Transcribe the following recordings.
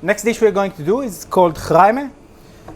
Next dish we're going to do is called Hraime.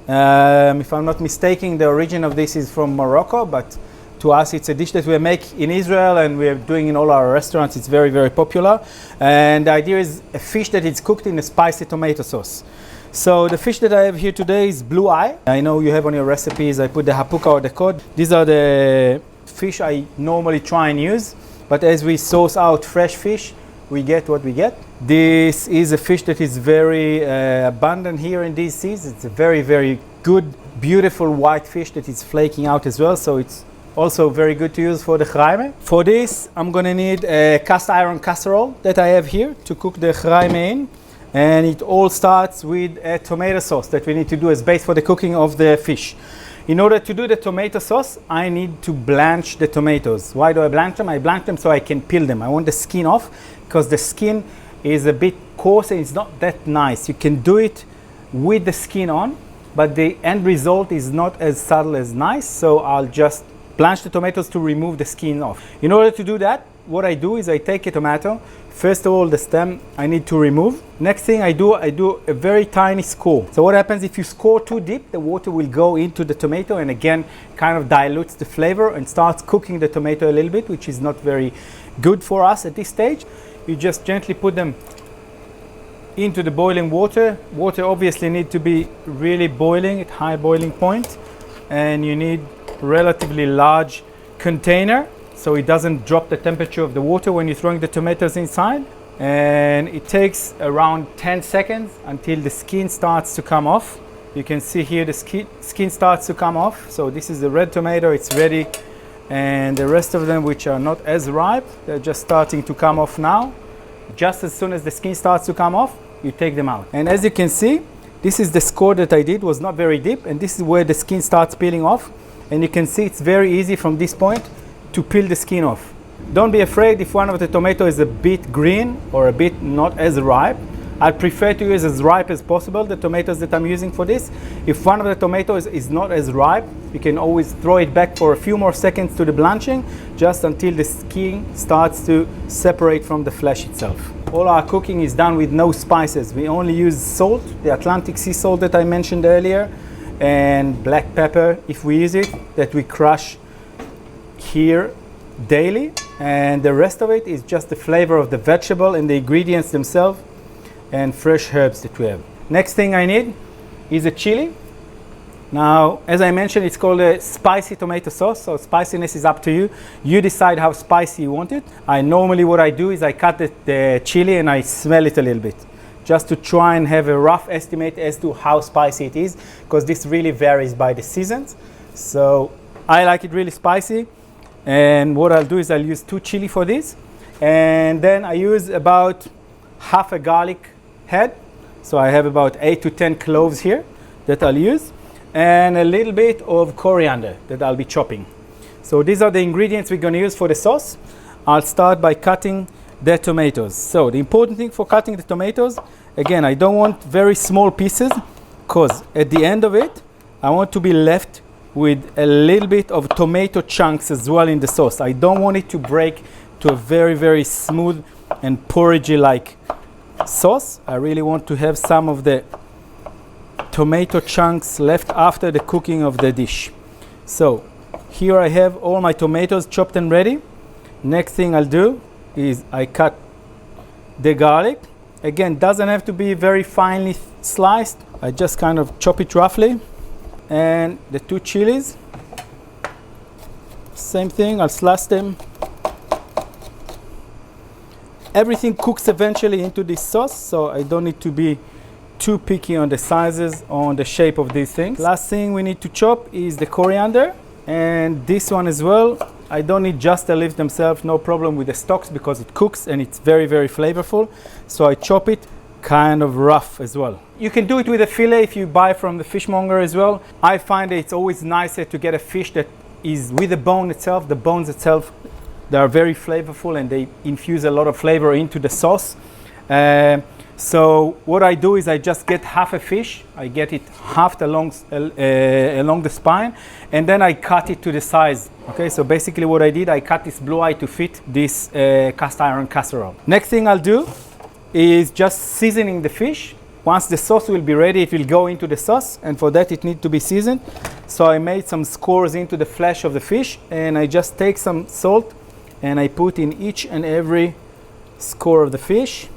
If I'm not mistaken, the origin of this is from Morocco, but to us it's a dish that we make in Israel and we're doing in all our restaurants. It's very, very popular. And the idea is a fish that is cooked in a spicy tomato sauce. So the fish that I have here today is blue eye. I know you have on your recipes, I put the hapuka or the cod. These are the fish I normally try and use, but as we source out fresh fish, we get what we get. This is a fish that is very abundant here in these seas. It's a very, very good, beautiful white fish that is flaking out as well. So it's also very good to use for the Hraime. For this, I'm gonna need a cast iron casserole that I have here to cook the Hraime in. And it all starts with a tomato sauce that we need to do as base for the cooking of the fish. In order to do the tomato sauce, I need to blanch the tomatoes. Why do I blanch them? I blanch them so I can peel them. I want the skin off because the skin is a bit coarse and it's not that nice. You can do it with the skin on, but the end result is not as subtle as nice. So I'll just blanch the tomatoes to remove the skin off. In order to do that, what I do is I take a tomato. First of all, the stem I need to remove. Next thing I do a very tiny score. So what happens if you score too deep, the water will go into the tomato and again kind of dilutes the flavor and starts cooking the tomato a little bit, which is not very good for us at this stage. You just gently put them into the boiling water. Water obviously need to be really boiling at high boiling point, and you need relatively large container so it doesn't drop the temperature of the water when you're throwing the tomatoes inside. And it takes around 10 seconds until the skin starts to come off. You can see here the skin starts to come off. So this is the red tomato, it's ready. And the rest of them, which are not as ripe, they're just starting to come off now. Just as soon as the skin starts to come off, you take them out. And as you can see, this is the score that I did, was not very deep, and this is where the skin starts peeling off. And you can see it's very easy from this point to peel the skin off. Don't be afraid if one of the tomato is a bit green or a bit not as ripe. I prefer to use as ripe as possible the tomatoes that I'm using for this. If one of the tomatoes is not as ripe, you can always throw it back for a few more seconds to the blanching, just until the skin starts to separate from the flesh itself. All our cooking is done with no spices. We only use salt, the Atlantic sea salt that I mentioned earlier, and black pepper if we use it, that we crush here daily. And the rest of it is just the flavor of the vegetable and the ingredients themselves and fresh herbs that we have. Next thing I need is a chili. Now, as I mentioned, it's called a spicy tomato sauce, so spiciness is up to you. You decide how spicy you want it. Normally what I do is I cut the chili and I smell it a little bit, just to try and have a rough estimate as to how spicy it is, because this really varies by the seasons. So I like it really spicy, and what I'll do is I'll use 2 chili for this, and then I use about half a garlic head. So I have about 8 to 10 cloves here that I'll use, and a little bit of coriander that I'll be chopping. So these are the ingredients we're going to use for the sauce. I'll start by cutting the tomatoes. So the important thing for cutting the tomatoes, again, I don't want very small pieces, because at the end of it, I want to be left with a little bit of tomato chunks as well in the sauce. I don't want it to break to a very, very smooth and porridgey-like sauce. I really want to have some of the tomato chunks left after the cooking of the dish. So here I have all my tomatoes chopped and ready. Next thing I'll do is I cut the garlic. Again, doesn't have to be very finely sliced. I just kind of chop it roughly. And the 2 chilies, same thing, I'll slice them. Everything cooks eventually into this sauce, so I don't need to be too picky on the sizes, on the shape of these things. Last thing we need to chop is the coriander, and this one as well. I don't need just the leaves themselves, no problem with the stalks, because it cooks and it's very, very flavorful. So I chop it kind of rough as well. You can do it with a fillet if you buy from the fishmonger as well. I find that it's always nicer to get a fish that is with the bone itself. The bones itself, they are very flavorful and they infuse a lot of flavor into the sauce. So what I do is I just get half a fish, I get it halved along the spine, and then I cut it to the size. Okay, so basically what I did, I cut this blue eye to fit this cast iron casserole. Next thing I'll do is just seasoning the fish. once the sauce will be ready, it will go into the sauce, and for that it needs to be seasoned. So I made some scores into the flesh of the fish, and I just take some salt and I put in each and every score of the fish.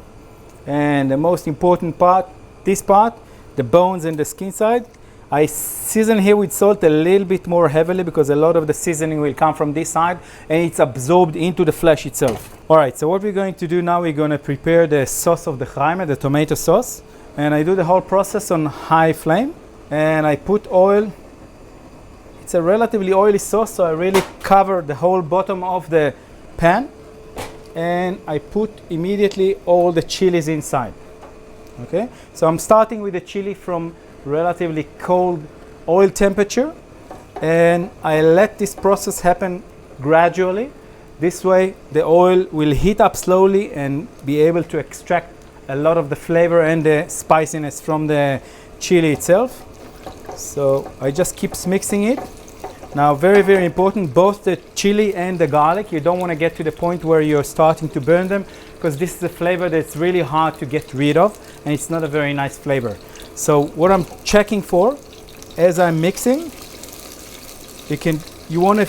And the most important part, this part, the bones and the skin side, I season here with salt a little bit more heavily because a lot of the seasoning will come from this side and it's absorbed into the flesh itself. All right, so what we're going to do now, we're going to prepare the sauce of the Hraime, the tomato sauce. And I do the whole process on high flame. And I put oil. It's a relatively oily sauce, so I really cover the whole bottom of the pan. And I put immediately all the chilies inside. Okay, so I'm starting with the chili from relatively cold oil temperature, and I let this process happen gradually. This way the oil will heat up slowly and be able to extract a lot of the flavor and the spiciness from the chili itself. So I just keep mixing it. Now, very, very important, both the chili and the garlic, you don't want to get to the point where you're starting to burn them, because this is a flavor that's really hard to get rid of, and it's not a very nice flavor. So what I'm checking for as I'm mixing, you want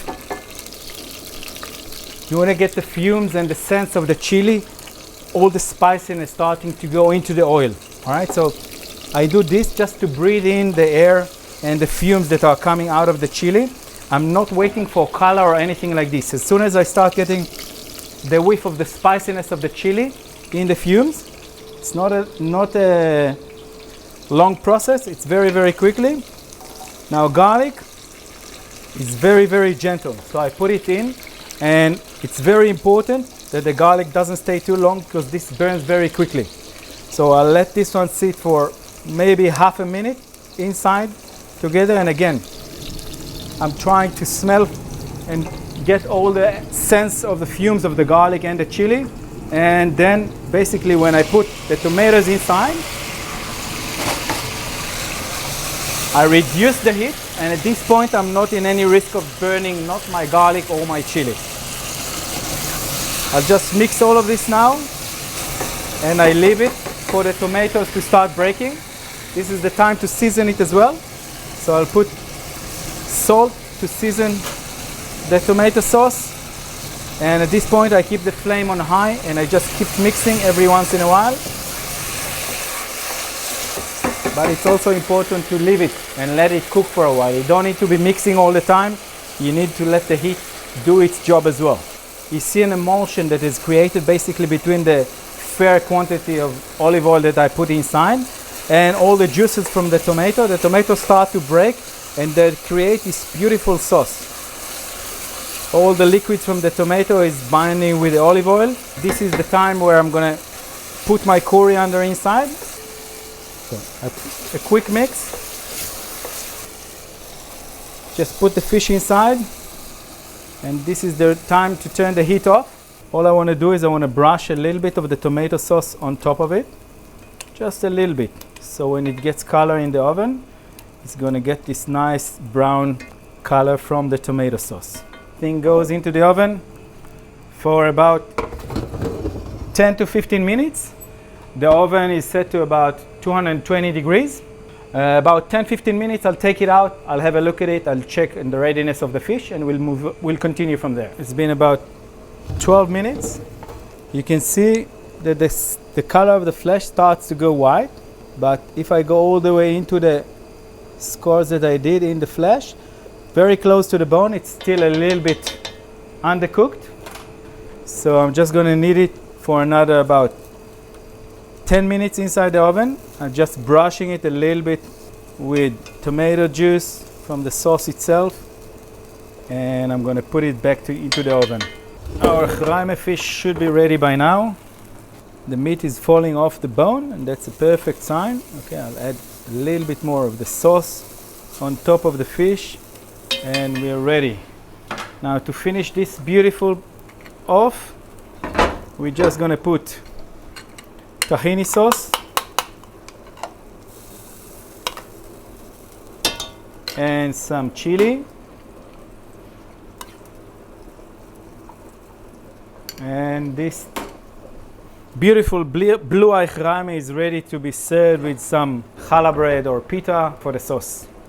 to get the fumes and the sense of the chili, all the spiciness starting to go into the oil. All right, so I do this just to breathe in the air and the fumes that are coming out of the chili. I'm not waiting for color or anything like this. As soon as I start getting the whiff of the spiciness of the chili in the fumes, it's not a long process. It's very, very quickly. Now garlic is very, very gentle. So I put it in, and it's very important that the garlic doesn't stay too long because this burns very quickly. So I'll let this one sit for maybe half a minute inside together. And again, I'm trying to smell and get all the sense of the fumes of the garlic and the chili. And then basically when I put the tomatoes inside, I reduce the heat, and at this point I'm not in any risk of burning not my garlic or my chili. I'll just mix all of this now, and I leave it for the tomatoes to start breaking. This is the time to season it as well. So I'll put salt to season the tomato sauce, and at this point I keep the flame on high and I just keep mixing every once in a while. But it's also important to leave it and let it cook for a while. You don't need to be mixing all the time. You need to let the heat do its job as well. You see an emulsion that is created basically between the fair quantity of olive oil that I put inside and all the juices from the tomato. The tomatoes start to break and they create this beautiful sauce. All the liquids from the tomato is binding with the olive oil. This is the time where I'm gonna put my coriander inside. So a quick mix. Just put the fish inside, and this is the time to turn the heat off. All I want to do is I want to brush a little bit of the tomato sauce on top of it, just a little bit. So when it gets color in the oven, it's going to get this nice brown color from the tomato sauce. Thing goes into the oven for about 10 to 15 minutes. The oven is set to about 220 degrees. About 10-15 minutes, I'll take it out, I'll have a look at it, I'll check the readiness of the fish, and we'll continue from there. It's been about 12 minutes. You can see that the color of the flesh starts to go white, but if I go all the way into the scores that I did in the flesh, very close to the bone, it's still a little bit undercooked. So I'm just going to knead it for another about 10 minutes inside the oven. I'm just brushing it a little bit with tomato juice from the sauce itself, and I'm going to put it back into the oven. Our Hraime fish should be ready by now. The meat is falling off the bone, and that's a perfect sign. Okay, I'll add a little bit more of the sauce on top of the fish, and we're ready. Now to finish this beautiful off, we're just going to put tahini sauce and some chili and this Beautiful blue-eye Hraime is ready to be served with some challah bread or pita for the sauce.